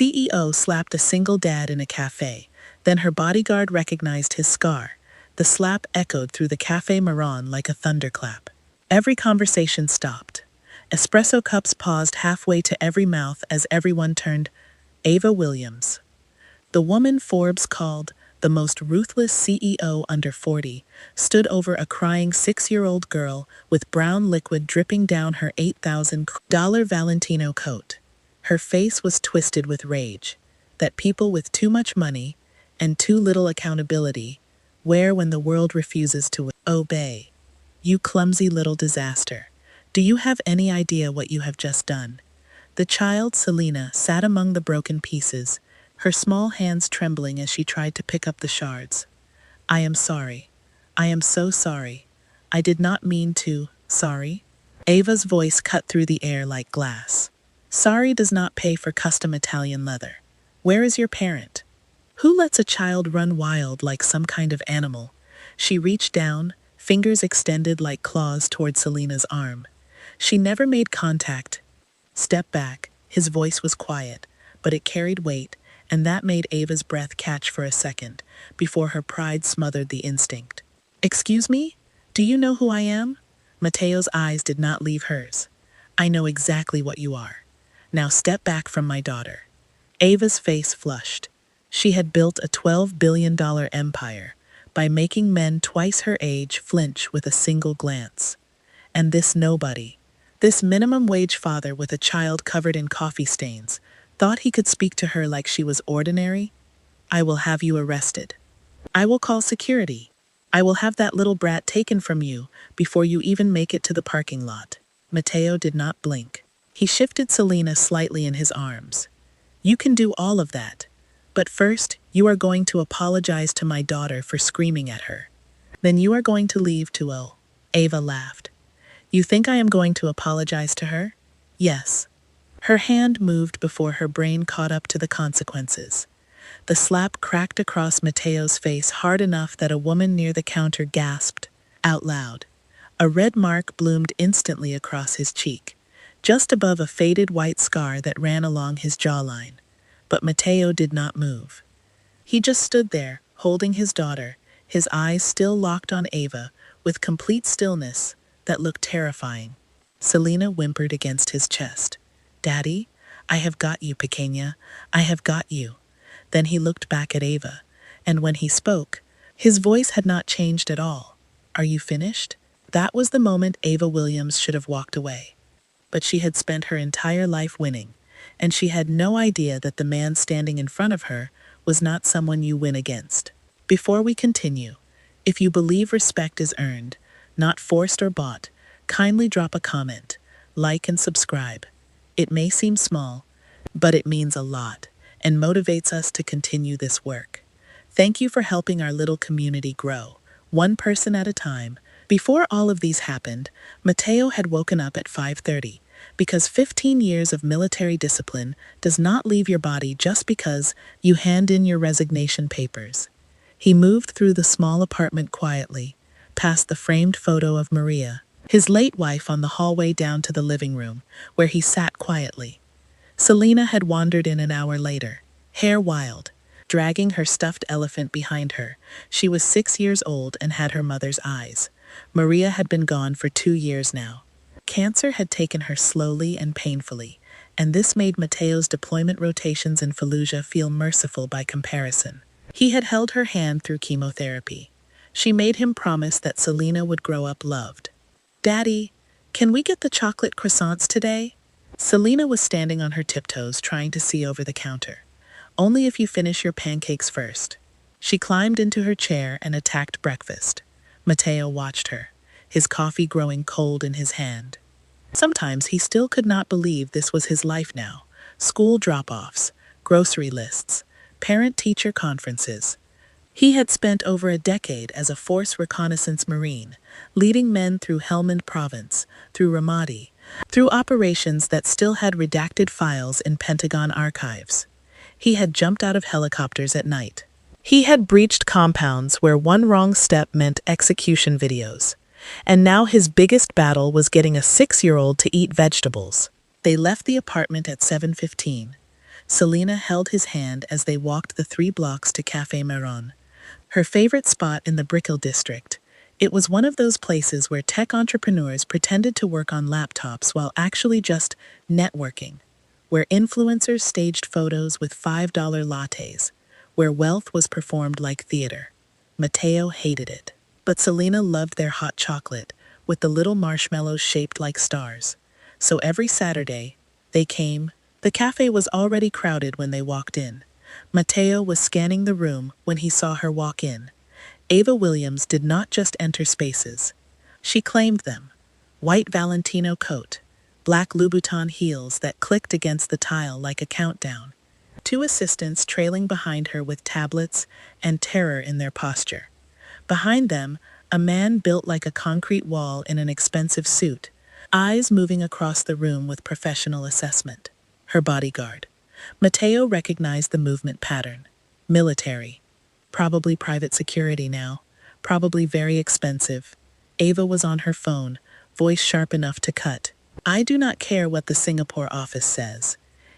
CEO slapped a single dad in a cafe. Then her bodyguard recognized his scar. The slap echoed through the Café Maron like a thunderclap. Every conversation stopped. Espresso cups paused halfway to every mouth as everyone turned. Ava Williams, the woman Forbes called the most ruthless CEO under 40, stood over a crying 6-year-old girl with brown liquid dripping down her $8,000 Valentino coat. Her face was twisted with rage that people with too much money and too little accountability wear when the world refuses to obey. You clumsy little disaster. Do you have any idea what you have just done? The child, Selena, sat among the broken pieces, her small hands trembling as she tried to pick up the shards. I am sorry. I am so sorry. I did not mean to. Sorry? Ava's voice cut through the air like glass. Sorry does not pay for custom Italian leather. Where is your parent? Who lets a child run wild like some kind of animal? She reached down, fingers extended like claws toward Selena's arm. She never made contact. Step back. His voice was quiet, but it carried weight, and that made Ava's breath catch for a second, before her pride smothered the instinct. Excuse me? Do you know who I am? Mateo's eyes did not leave hers. I know exactly what you are. Now step back from my daughter. Ava's face flushed. She had built a $12 billion empire by making men twice her age flinch with a single glance. And this nobody, this minimum wage father with a child covered in coffee stains, thought he could speak to her like she was ordinary? I will have you arrested. I will call security. I will have that little brat taken from you before you even make it to the parking lot. Mateo did not blink. He shifted Selena slightly in his arms. You can do all of that. But first, you are going to apologize to my daughter for screaming at her. Then you are going to leave to Ava laughed. You think I am going to apologize to her? Yes. Her hand moved before her brain caught up to the consequences. The slap cracked across Mateo's face hard enough that a woman near the counter gasped out loud. A red mark bloomed instantly across his cheek, just above a faded white scar that ran along his jawline. But Mateo did not move. He just stood there, holding his daughter, his eyes still locked on Ava, with complete stillness that looked terrifying. Selena whimpered against his chest. Daddy, I have got you, pequeña. I have got you. Then he looked back at Ava, and when he spoke, his voice had not changed at all. Are you finished? That was the moment Ava Williams should have walked away. But she had spent her entire life winning, and she had no idea that the man standing in front of her was not someone you win against. Before we continue, if you believe respect is earned, not forced or bought, kindly drop a comment, like and subscribe. It may seem small, but it means a lot and motivates us to continue this work. Thank you for helping our little community grow, one person at a time. Before all of these happened, Mateo had woken up at 5:30 because 15 years of military discipline does not leave your body just because you hand in your resignation papers. He moved through the small apartment quietly, past the framed photo of Maria, his late wife, on the hallway down to the living room, where he sat quietly. Selena had wandered in an hour later, hair wild, dragging her stuffed elephant behind her. She was 6 years old and had her mother's eyes. Maria had been gone for 2 years now. Cancer had taken her slowly and painfully, and this made Mateo's deployment rotations in Fallujah feel merciful by comparison. He had held her hand through chemotherapy. She made him promise that Selena would grow up loved. Daddy, can we get the chocolate croissants today? Selena was standing on her tiptoes trying to see over the counter. Only if you finish your pancakes first. She climbed into her chair and attacked breakfast. Mateo watched her, his coffee growing cold in his hand. Sometimes he still could not believe this was his life now. School drop-offs, grocery lists, parent-teacher conferences. He had spent over a decade as a force reconnaissance Marine, leading men through Helmand Province, through Ramadi, through operations that still had redacted files in Pentagon archives. He had jumped out of helicopters at night. He had breached compounds where one wrong step meant execution videos. And now his biggest battle was getting a 6-year-old to eat vegetables. They left the apartment at 7:15. Selena held his hand as they walked the 3 blocks to Café Maron, her favorite spot in the Brickell district. It was one of those places where tech entrepreneurs pretended to work on laptops while actually just networking, where influencers staged photos with $5 lattes, where wealth was performed like theater. Mateo hated it, but Selena loved their hot chocolate, with the little marshmallows shaped like stars. So every Saturday, they came. The cafe was already crowded when they walked in. Mateo was scanning the room when he saw her walk in. Ava Williams did not just enter spaces. She claimed them. White Valentino coat, black Louboutin heels that clicked against the tile like a countdown. 2 assistants trailing behind her with tablets and terror in their posture. Behind them, a man built like a concrete wall in an expensive suit, eyes moving across the room with professional assessment. Her bodyguard. Mateo recognized the movement pattern. Military. Probably private security now. Probably very expensive. Ava was on her phone, voice sharp enough to cut. I do not care what the Singapore office says.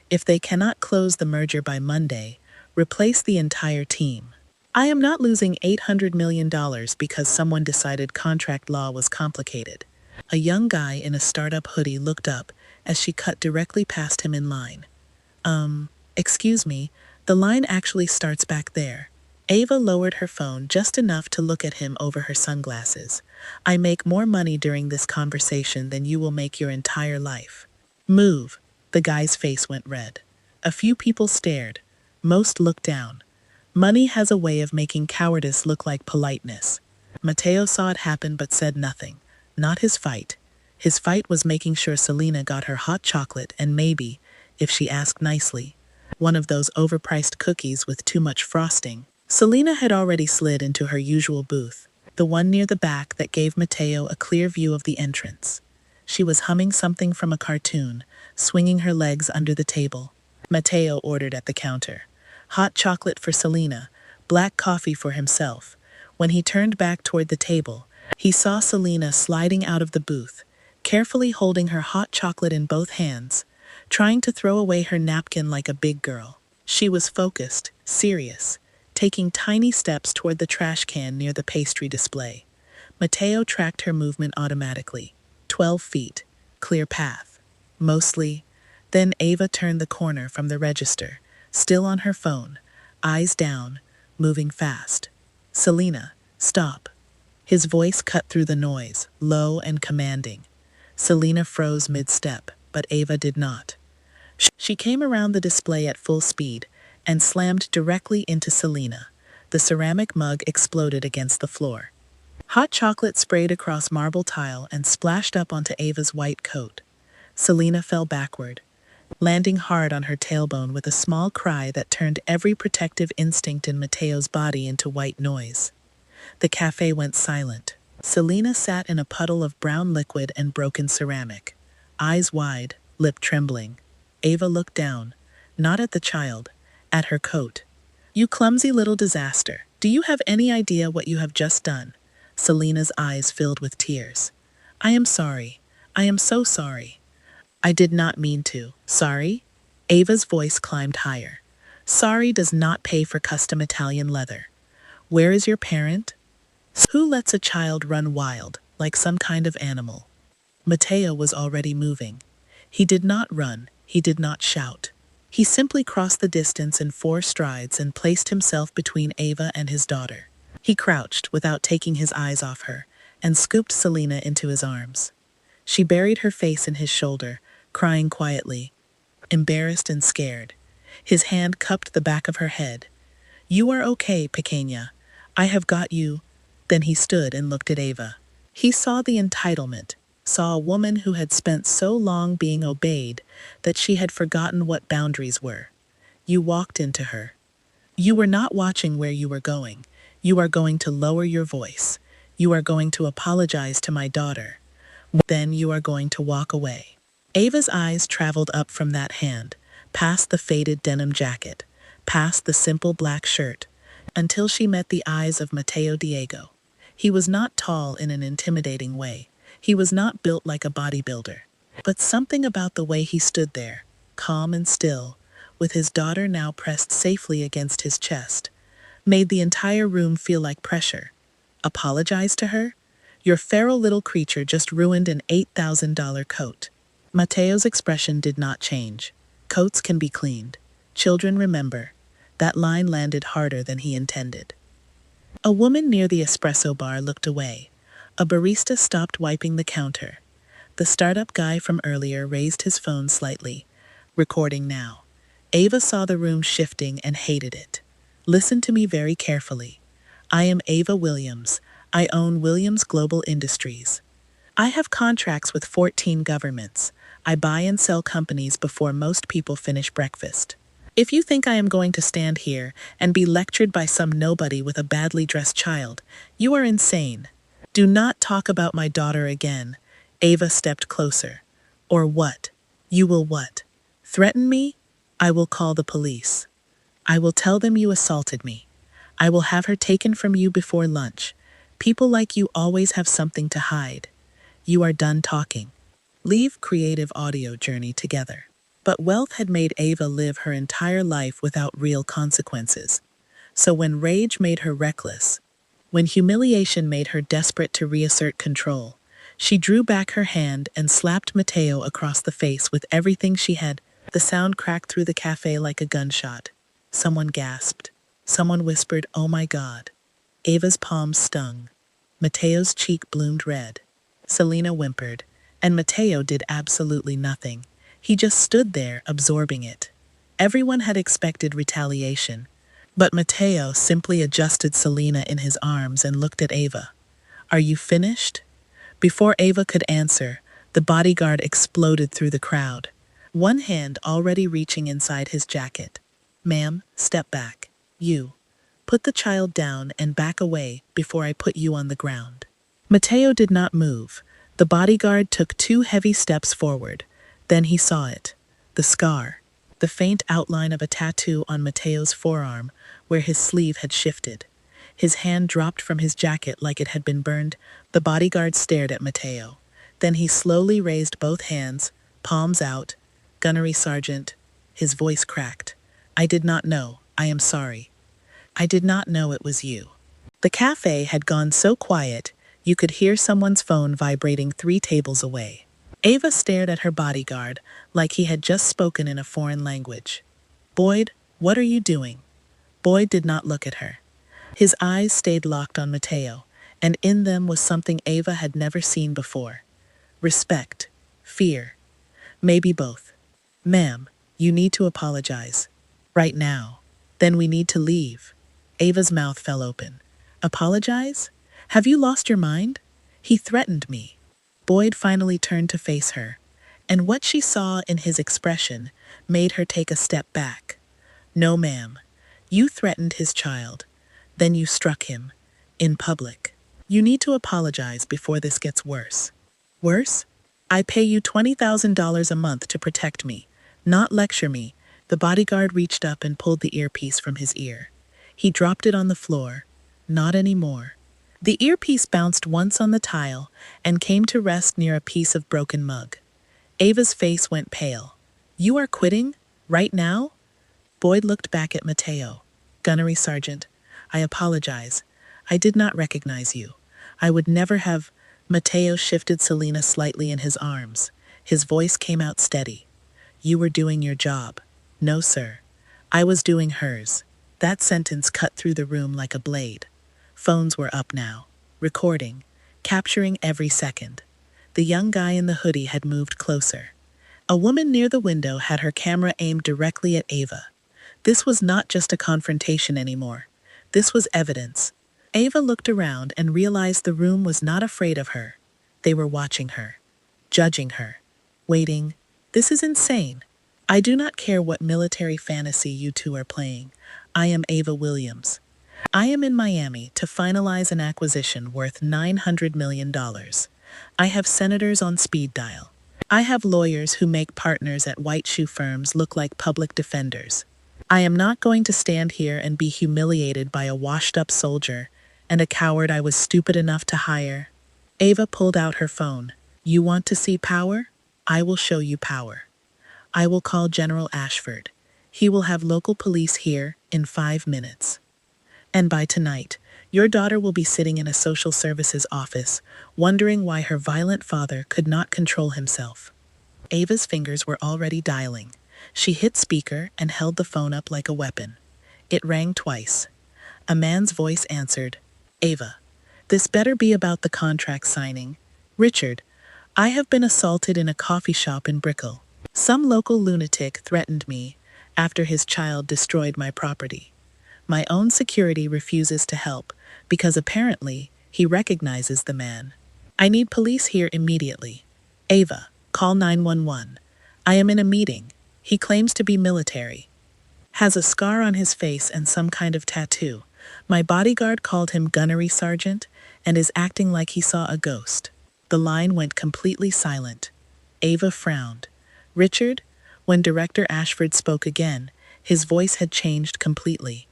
If they cannot close the merger by Monday, replace the entire team. I am not losing $800 million because someone decided contract law was complicated. A young guy in a startup hoodie looked up as she cut directly past him in line. Excuse me, the line actually starts back there. Ava lowered her phone just enough to look at him over her sunglasses. I make more money during this conversation than you will make your entire life. Move. The guy's face went red. A few people stared. Most looked down. Money has a way of making cowardice look like politeness. Mateo saw it happen but said nothing. Not his fight. His fight was making sure Selena got her hot chocolate and maybe, if she asked nicely, one of those overpriced cookies with too much frosting. Selena had already slid into her usual booth, the one near the back that gave Mateo a clear view of the entrance. She was humming something from a cartoon, swinging her legs under the table. Mateo ordered at the counter. Hot chocolate for Selena, black coffee for himself. When he turned back toward the table, he saw Selena sliding out of the booth, carefully holding her hot chocolate in both hands, trying to throw away her napkin like a big girl. She was focused, serious, taking tiny steps toward the trash can near the pastry display. Mateo tracked her movement automatically. 12 feet, clear path. Mostly. Then Ava turned the corner from the register, still on her phone, eyes down, moving fast. Selena, stop. His voice cut through the noise, low and commanding. Selena froze mid-step, but Ava did not. She came around the display at full speed and slammed directly into Selena. The ceramic mug exploded against the floor. Hot chocolate sprayed across marble tile and splashed up onto Ava's white coat. Selena fell backward, landing hard on her tailbone with a small cry that turned every protective instinct in Mateo's body into white noise. The cafe went silent. Selena sat in a puddle of brown liquid and broken ceramic, eyes wide, lip trembling. Ava looked down, not at the child, at her coat. You clumsy little disaster. Do you have any idea what you have just done? Selena's eyes filled with tears. I am sorry. I am so sorry. I did not mean to. Sorry? Ava's voice climbed higher. Sorry does not pay for custom Italian leather. Where is your parent? Who lets a child run wild, like some kind of animal? Mateo was already moving. He did not run, he did not shout. He simply crossed the distance in 4 strides and placed himself between Ava and his daughter. He crouched without taking his eyes off her and scooped Selena into his arms. She buried her face in his shoulder, crying quietly, embarrassed and scared. His hand cupped the back of her head. You are okay, pequeña. I have got you. Then he stood and looked at Ava. He saw the entitlement, saw a woman who had spent so long being obeyed that she had forgotten what boundaries were. You walked into her. You were not watching where you were going. You are going to lower your voice. You are going to apologize to my daughter. Then you are going to walk away. Ava's eyes traveled up from that hand, past the faded denim jacket, past the simple black shirt, until she met the eyes of Mateo Diego. He was not tall in an intimidating way. He was not built like a bodybuilder. But something about the way he stood there, calm and still, with his daughter now pressed safely against his chest, made the entire room feel like pressure. Apologize to her? Your feral little creature just ruined an $8,000 coat. Mateo's expression did not change. Coats can be cleaned. Children remember. That line landed harder than he intended. A woman near the espresso bar looked away. A barista stopped wiping the counter. The startup guy from earlier raised his phone slightly, recording now. Ava saw the room shifting and hated it. Listen to me very carefully. I am Ava Williams. I own Williams Global Industries. I have contracts with 14 governments. I buy and sell companies before most people finish breakfast. If you think I am going to stand here and be lectured by some nobody with a badly dressed child, you are insane. Do not talk about my daughter again. Ava stepped closer. Or what? You will what? Threaten me? I will call the police. I will tell them you assaulted me. I will have her taken from you before lunch. People like you always have something to hide. You are done talking. Leave creative audio journey together. But wealth had made Ava live her entire life without real consequences. So when rage made her reckless, when humiliation made her desperate to reassert control, she drew back her hand and slapped Mateo across the face with everything she had. The sound cracked through the cafe like a gunshot. Someone gasped. Someone whispered, "Oh my God." Ava's palms stung. Mateo's cheek bloomed red. Selena whimpered, and Mateo did absolutely nothing. He just stood there, absorbing it. Everyone had expected retaliation, but Mateo simply adjusted Selena in his arms and looked at Ava. Are you finished? Before Ava could answer, the bodyguard exploded through the crowd, one hand already reaching inside his jacket. Ma'am, step back. You. Put the child down and back away before I put you on the ground. Mateo did not move. The bodyguard took 2 heavy steps forward. Then he saw it. The scar. The faint outline of a tattoo on Mateo's forearm where his sleeve had shifted. His hand dropped from his jacket like it had been burned. The bodyguard stared at Mateo. Then he slowly raised both hands, palms out. Gunnery Sergeant. His voice cracked. I did not know. I am sorry. I did not know it was you. The cafe had gone so quiet, you could hear someone's phone vibrating 3 tables away. Ava stared at her bodyguard like he had just spoken in a foreign language. Boyd, what are you doing? Boyd did not look at her. His eyes stayed locked on Mateo, and in them was something Ava had never seen before. Respect. Fear. Maybe both. Ma'am, you need to apologize. Right now. Then we need to leave. Ava's mouth fell open. Apologize? Have you lost your mind? He threatened me. Boyd finally turned to face her, and what she saw in his expression made her take a step back. No, ma'am. You threatened his child. Then you struck him. In public. You need to apologize before this gets worse. Worse? I pay you $20,000 a month to protect me, not lecture me. The bodyguard reached up and pulled the earpiece from his ear. He dropped it on the floor. Not anymore. The earpiece bounced once on the tile and came to rest near a piece of broken mug. Ava's face went pale. You are quitting? Right now? Boyd looked back at Mateo. Gunnery Sergeant, I apologize. I did not recognize you. I would never have... Mateo shifted Selena slightly in his arms. His voice came out steady. You were doing your job. No, sir. I was doing hers. That sentence cut through the room like a blade. Phones were up now, recording, capturing every second. The young guy in the hoodie had moved closer. A woman near the window had her camera aimed directly at Ava. This was not just a confrontation anymore. This was evidence. Ava looked around and realized the room was not afraid of her. They were watching her, judging her, waiting. This is insane. I do not care what military fantasy you two are playing. I am Ava Williams. I am in Miami to finalize an acquisition worth $900 million. I have senators on speed dial. I have lawyers who make partners at white shoe firms look like public defenders. I am not going to stand here and be humiliated by a washed-up soldier and a coward I was stupid enough to hire. Ava pulled out her phone. You want to see power? I will show you power. I will call General Ashford. He will have local police here in 5 minutes. And by tonight, your daughter will be sitting in a social services office, wondering why her violent father could not control himself. Ava's fingers were already dialing. She hit speaker and held the phone up like a weapon. It rang twice. A man's voice answered, "Ava, this better be about the contract signing. Richard, I have been assaulted in a coffee shop in Brickell. Some local lunatic threatened me after his child destroyed my property. My own security refuses to help because apparently he recognizes the man. I need police here immediately. Ava, call 911. I am in a meeting. He claims to be military. Has a scar on his face and some kind of tattoo. My bodyguard called him gunnery sergeant and is acting like he saw a ghost." The line went completely silent. Ava frowned. Richard, when Director Ashford spoke again, his voice had changed completely.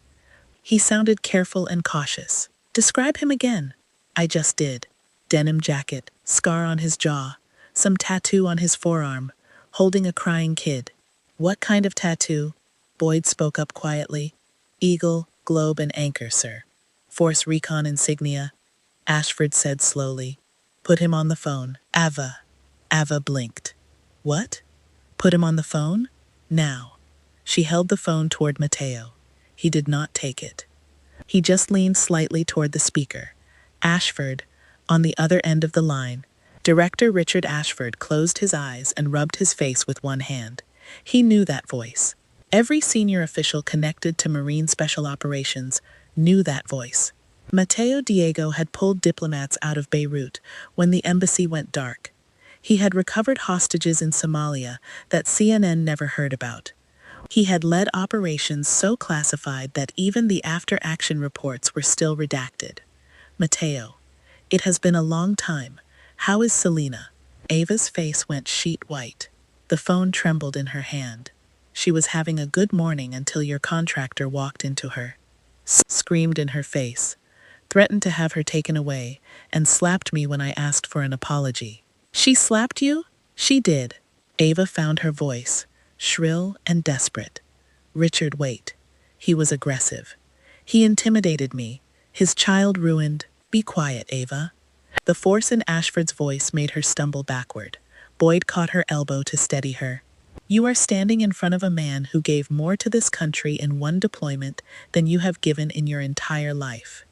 He sounded careful and cautious. "Describe him again." "I just did. Denim jacket, scar on his jaw, some tattoo on his forearm, holding a crying kid." "What kind of tattoo?" Boyd spoke up quietly. "Eagle, globe, and anchor, sir. Force recon insignia," Ashford said slowly. "Put him on the phone." Ava blinked. "What? Put him on the phone? Now." She held the phone toward Matteo. He did not take it. He just leaned slightly toward the speaker. Ashford, on the other end of the line. Director Richard Ashford closed his eyes and rubbed his face with one hand. He knew that voice. Every senior official connected to Marine Special Operations knew that voice. Matteo Diego had pulled diplomats out of Beirut when the embassy went dark. He had recovered hostages in Somalia that CNN never heard about. He had led operations so classified that even the after-action reports were still redacted. "Matteo, it has been a long time. How is Selena?" Ava's face went sheet white. The phone trembled in her hand. "She was having a good morning until your contractor walked into her, screamed in her face, threatened to have her taken away, and slapped me when I asked for an apology." "She slapped you?" "She did." Ava found her voice, shrill and desperate. "Richard, wait. He was aggressive. He intimidated me. His child ruined." "Be quiet, Ava." The force in Ashford's voice made her stumble backward. Boyd caught her elbow to steady her. "You are standing in front of a man who gave more to this country in one deployment than you have given in your entire life.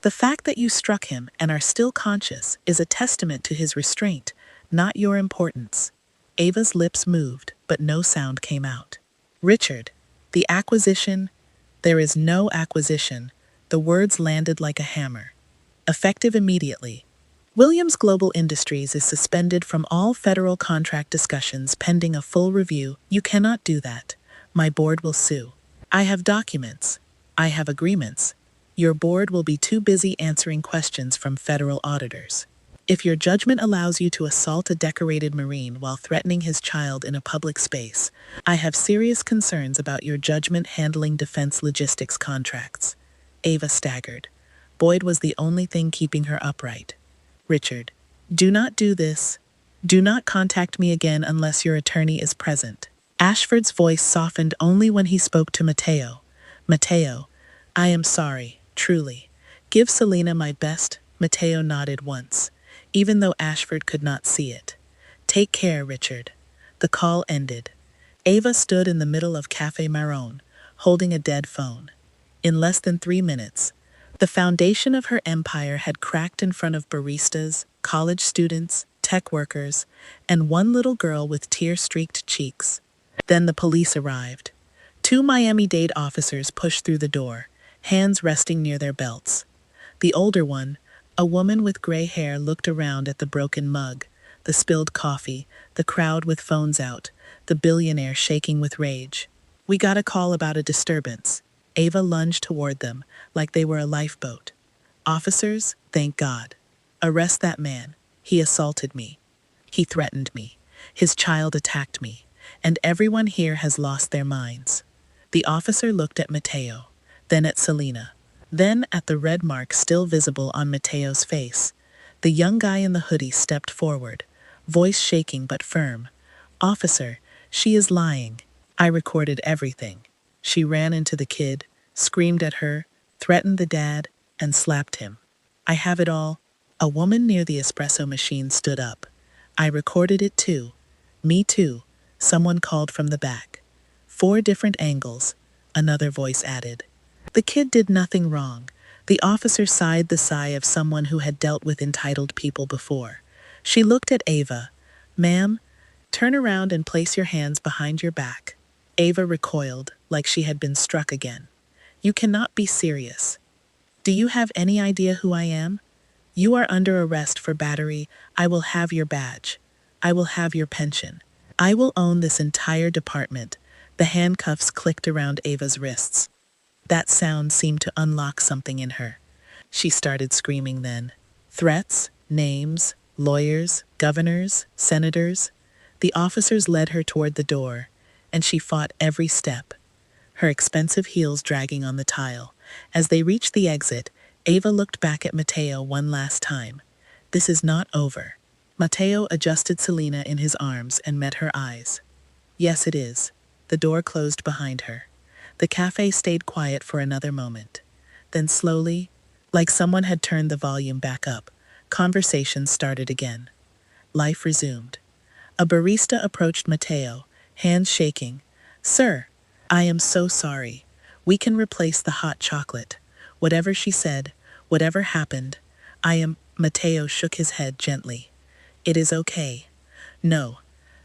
The fact that you struck him and are still conscious is a testament to his restraint, not your importance." Ava's lips moved, but no sound came out. "Richard, the acquisition—" "There is no acquisition." The words landed like a hammer. "Effective immediately. Williams Global Industries is suspended from all federal contract discussions pending a full review." "You cannot do that. My board will sue." "I have documents. I have agreements. Your board will be too busy answering questions from federal auditors. If your judgment allows you to assault a decorated Marine while threatening his child in a public space, I have serious concerns about your judgment handling defense logistics contracts." Ava staggered. Boyd was the only thing keeping her upright. "Richard, do not do this. Do not contact me again unless your attorney is present." Ashford's voice softened only when he spoke to Matteo. "Matteo, I am sorry, truly. Give Selena my best." Matteo nodded once, even though Ashford could not see it. "Take care, Richard." The call ended. Ava stood in the middle of Café Marron, holding a dead phone. In less than 3 minutes, the foundation of her empire had cracked in front of baristas, college students, tech workers, and one little girl with tear-streaked cheeks. Then the police arrived. 2 Miami-Dade officers pushed through the door, hands resting near their belts. The older one, a woman with gray hair, looked around at the broken mug, the spilled coffee, the crowd with phones out, the billionaire shaking with rage. "We got a call about a disturbance." Ava lunged toward them, like they were a lifeboat. "Officers, thank God. Arrest that man. He assaulted me. He threatened me. His child attacked me. And everyone here has lost their minds." The officer looked at Matteo, then at Selena, then at the red mark still visible on Matteo's face. The young guy in the hoodie stepped forward, voice shaking but firm. "Officer, she is lying." I recorded everything. She ran into the kid, screamed at her, threatened the dad, and slapped him. I have it all. A woman near the espresso machine stood up. I recorded it too. Me too. Someone called from the back. 4 different angles, another voice added. The kid did nothing wrong. The officer sighed the sigh of someone who had dealt with entitled people before. She looked at Ava. Ma'am, turn around and place your hands behind your back. Ava recoiled, like she had been struck again. You cannot be serious. Do you have any idea who I am? You are under arrest for battery. I will have your badge. I will have your pension. I will own this entire department. The handcuffs clicked around Ava's wrists. That sound seemed to unlock something in her. She started screaming then. Threats, names, lawyers, governors, senators. The officers led her toward the door, and she fought every step, her expensive heels dragging on the tile. As they reached the exit, Ava looked back at Matteo one last time. This is not over. Matteo adjusted Selena in his arms and met her eyes. Yes, it is. The door closed behind her. The cafe stayed quiet for another moment. Then slowly, like someone had turned the volume back up, conversation started again. Life resumed. A barista approached Matteo, hands shaking. Sir, I am so sorry. We can replace the hot chocolate. Whatever she said, whatever happened, Matteo shook his head gently. It is okay. No,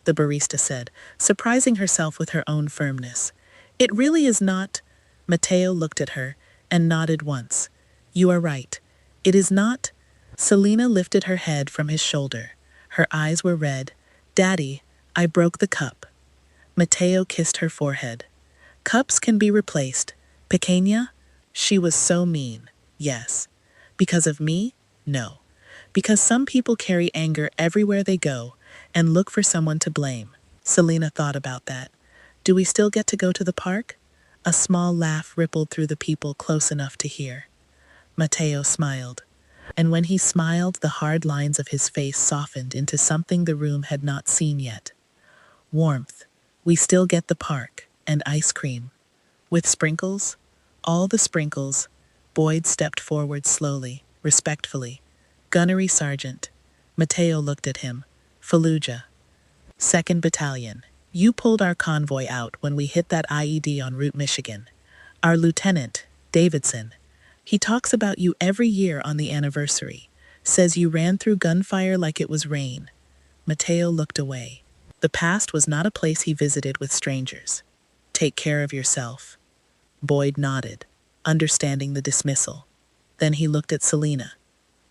the barista said, surprising herself with her own firmness. It really is not. Matteo looked at her and nodded once. You are right. It is not. Selena lifted her head from his shoulder. Her eyes were red. Daddy, I broke the cup. Matteo kissed her forehead. Cups can be replaced. Pequeña? She was so mean. Yes. Because of me? No. Because some people carry anger everywhere they go and look for someone to blame. Selena thought about that. Do we still get to go to the park? A small laugh rippled through the people close enough to hear. Matteo smiled. And when he smiled, the hard lines of his face softened into something the room had not seen yet. Warmth. We still get the park. And ice cream. With sprinkles? All the sprinkles. Boyd stepped forward slowly, respectfully. Gunnery Sergeant. Matteo looked at him. Fallujah. 2nd Battalion. You pulled our convoy out when we hit that IED on Route Michigan. Our lieutenant, Davidson. He talks about you every year on the anniversary. Says you ran through gunfire like it was rain. Matteo looked away. The past was not a place he visited with strangers. Take care of yourself. Boyd nodded, understanding the dismissal. Then he looked at Selena.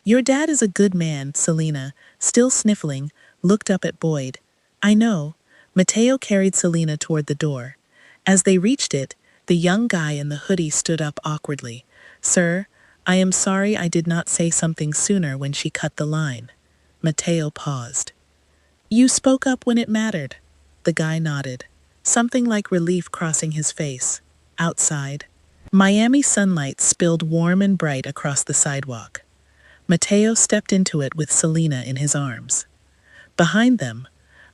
Your dad is a good man, Selena, still sniffling, looked up at Boyd. I know. Matteo carried Selena toward the door. As they reached it, the young guy in the hoodie stood up awkwardly. Sir, I am sorry I did not say something sooner when she cut the line. Matteo paused. You spoke up when it mattered. The guy nodded, something like relief crossing his face. Outside, Miami sunlight spilled warm and bright across the sidewalk. Matteo stepped into it with Selena in his arms. Behind them,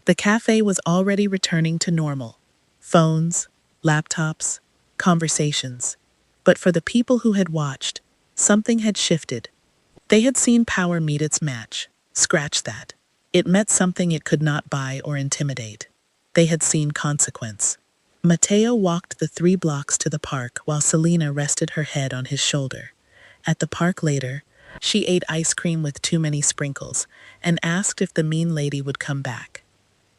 the cafe was already returning to normal. Phones, laptops, conversations. But for the people who had watched, something had shifted. They had seen power meet its match. Scratch that. It met something it could not buy or intimidate. They had seen consequence. Matteo walked the 3 blocks to the park while Selena rested her head on his shoulder. At the park later, she ate ice cream with too many sprinkles and asked if the mean lady would come back.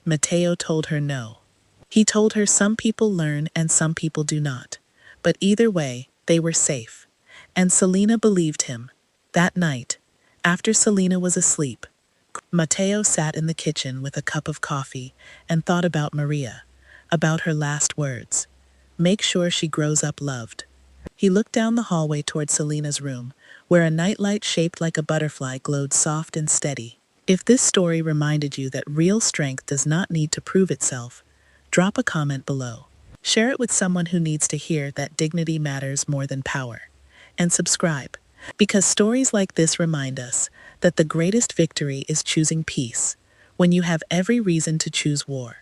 Matteo told her no. He told her some people learn and some people do not. But either way, they were safe. And Selena believed him. That night, after Selena was asleep, Matteo sat in the kitchen with a cup of coffee and thought about Maria, about her last words. Make sure she grows up loved. He looked down the hallway toward Selena's room, where a nightlight shaped like a butterfly glowed soft and steady. If this story reminded you that real strength does not need to prove itself, drop a comment below. Share it with someone who needs to hear that dignity matters more than power. And subscribe, because stories like this remind us that the greatest victory is choosing peace, when you have every reason to choose war.